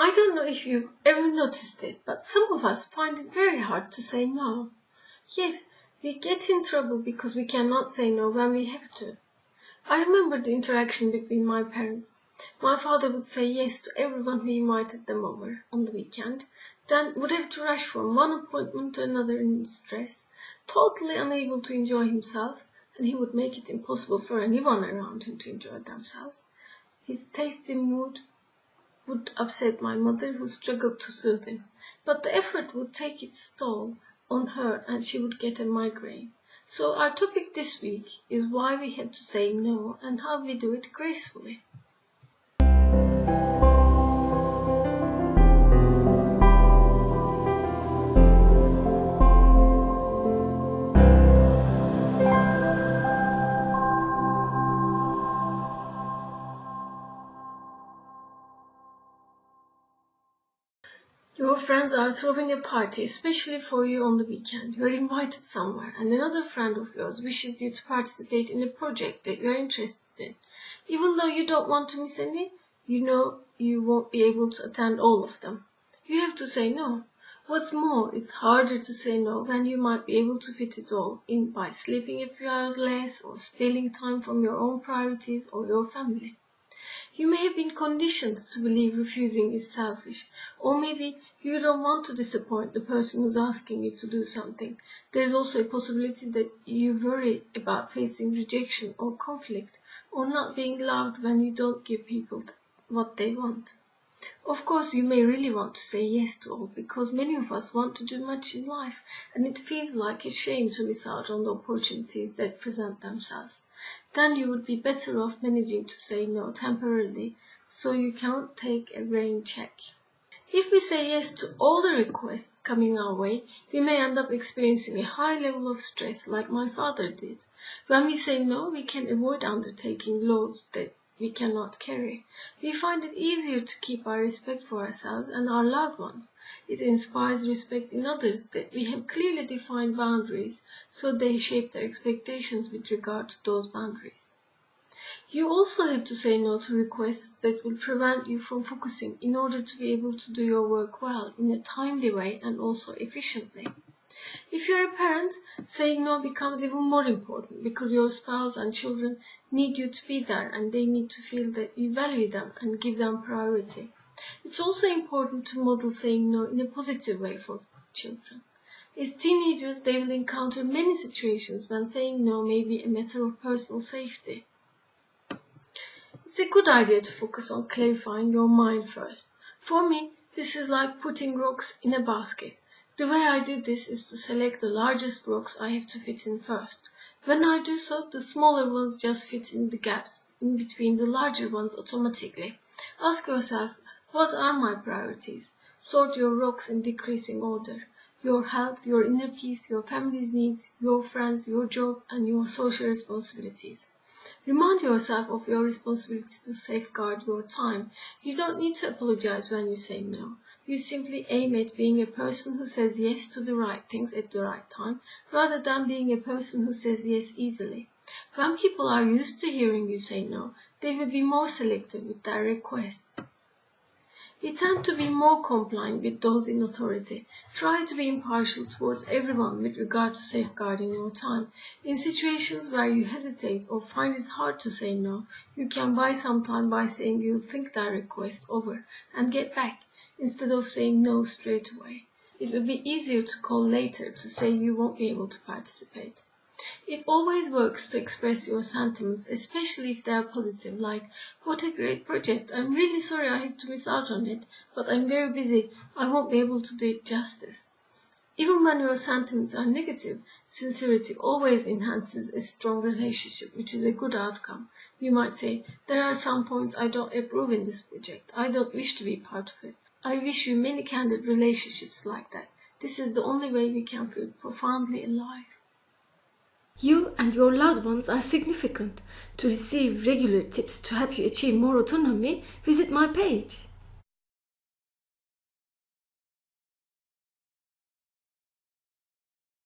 I don't know if you've ever noticed it, but some of us find it very hard to say no. Yes, we get in trouble because we cannot say no when we have to. I remember the interaction between my parents. My father would say yes to everyone who invited them over on the weekend, then would have to rush from one appointment to another in stress, totally unable to enjoy himself, and he would make it impossible for anyone around him to enjoy themselves. His tasty mood would upset my mother, who struggled to soothe him, but the effort would take its toll on her and she would get a migraine. So our topic this week is why we have to say no and how we do it gracefully. Your friends are throwing a party, especially for you on the weekend. You are invited somewhere, and another friend of yours wishes you to participate in a project that you are interested in. Even though you don't want to miss any, you know you won't be able to attend all of them. You have to say no. What's more, it's harder to say no when you might be able to fit it all in by sleeping a few hours less or stealing time from your own priorities or your family. You may have been conditioned to believe refusing is selfish, or maybe you don't want to disappoint the person who's asking you to do something. There is also a possibility that you worry about facing rejection or conflict, or not being loved when you don't give people what they want. Of course, you may really want to say yes to all, because many of us want to do much in life, and it feels like a shame to miss out on the opportunities that present themselves. Then you would be better off managing to say no temporarily, so you can't take a rain check. If we say yes to all the requests coming our way, we may end up experiencing a high level of stress like my father did. When we say no, we can avoid undertaking loads that we cannot carry. We find it easier to keep our respect for ourselves and our loved ones. It inspires respect in others that we have clearly defined boundaries, so they shape their expectations with regard to those boundaries. You also have to say no to requests that will prevent you from focusing in order to be able to do your work well, in a timely way and also efficiently. If you're a parent, saying no becomes even more important because your spouse and children need you to be there and they need to feel that you value them and give them priority. It's also important to model saying no in a positive way for children. As teenagers, they will encounter many situations when saying no may be a matter of personal safety. It's a good idea to focus on clarifying your mind first. For me, this is like putting rocks in a basket. The way I do this is to select the largest rocks I have to fit in first. When I do so, the smaller ones just fit in the gaps in between the larger ones automatically. Ask yourself, what are my priorities? Sort your rocks in decreasing order. Your health, your inner peace, your family's needs, your friends, your job, and your social responsibilities. Remind yourself of your responsibility to safeguard your time. You don't need to apologize when you say no. You simply aim at being a person who says yes to the right things at the right time, rather than being a person who says yes easily. When people are used to hearing you say no, they will be more selective with their requests. We tend to be more compliant with those in authority. Try to be impartial towards everyone with regard to safeguarding your time. In situations where you hesitate or find it hard to say no, you can buy some time by saying you'll think that request over and get back, instead of saying no straight away. It will be easier to call later to say you won't be able to participate. It always works to express your sentiments, especially if they are positive, like, what a great project, I'm really sorry I have to miss out on it, but I'm very busy, I won't be able to do it justice. Even when your sentiments are negative, sincerity always enhances a strong relationship, which is a good outcome. You might say, there are some points I don't approve in this project, I don't wish to be part of it. I wish you many candid relationships like that. This is the only way we can feel profoundly alive. You and your loved ones are significant. To receive regular tips to help you achieve more autonomy, visit my page.